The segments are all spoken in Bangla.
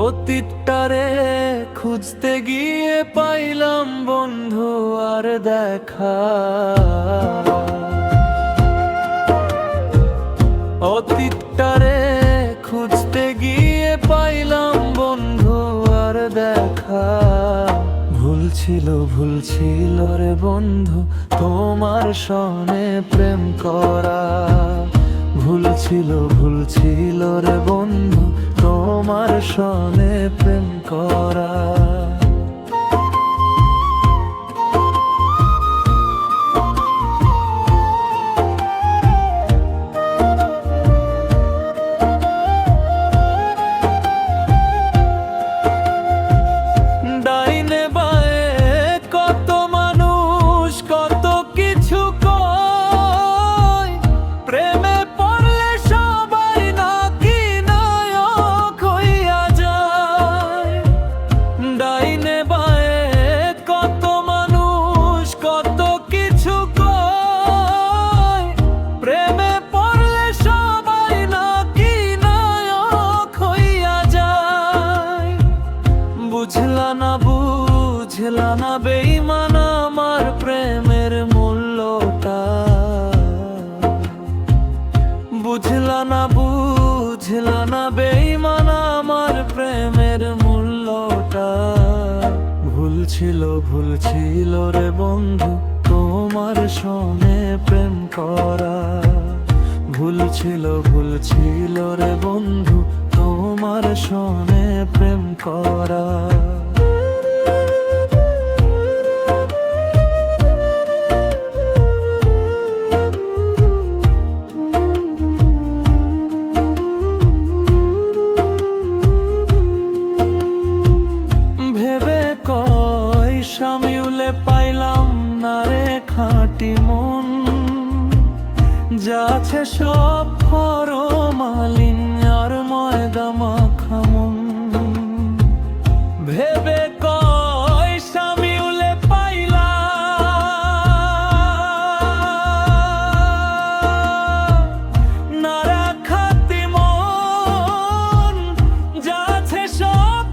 অতীতটারে খুঁজতে গিয়ে পাইলাম বন্ধু আর দেখা। অতীতটারে খুঁজতে গিয়ে পাইলাম বন্ধু আর দেখা। ভুল ছিল রে বন্ধু তোমার সনে প্রেম করা। ভুল ছিল রে বন্ধু তোমার সনে প্রেম করা। ডাইনে বায়ে কত মানুষ কত কিছু কয়, প্রেমে পড়লে সবাই নাকি নায়ক হইয়া যায়। ডাইনে বায়ে কত মানুষ কত কিছু কয়, প্রেমে পড়লে সবাই নাকি নায়ক হইয়া যায়। বুঝলা না বেঈমান আমার প্রেমের মূল্যটা। বুঝলা না বেঈমান আমার প্রেমের মূল্যটা। ভুল ছিল রে বন্ধু তোমার সনে প্রেম করা। ভুল ছিল রে বন্ধু তোমার সনে প্রেম করা। ভেবে কয় সামিউলে পাইলাম না রে খাঁটি মন, যা আছে সব ফরমালিন আর ময়দা মাখা মন। ভেবে কয় সামিউলে পাইলাম না রে খাঁটি মন, যা আছে সব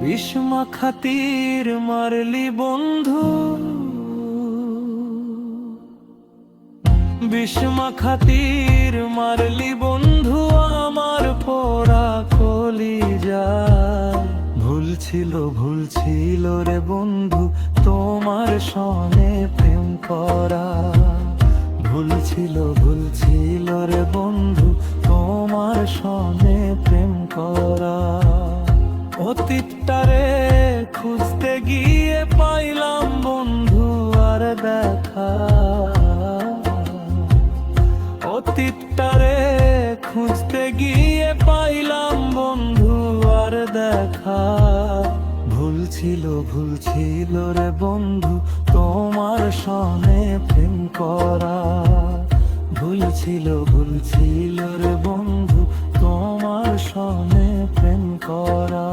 বিষ্মা খাতির মারলি বন্ধু, বিষ্মা খাতির মারলি বন্ধু আমার পোড়া কলিজা। ভুল ছিল রে বন্ধু তোমার সনে প্রেম করা। ভুল ছিল রে বন্ধু তোমার সনে প্রেম করা। অতীতটারে খুঁজতে গিয়ে পাইলাম বন্ধু আর দেখা। অতীতটারে খুঁজতে গিয়ে পাইলাম বন্ধু আর দেখা। ভুল ছিল রে বন্ধু তোমার সনে প্রেম করা। ভুল ছিল রে বন্ধু তোমার সনে প্রেম করা।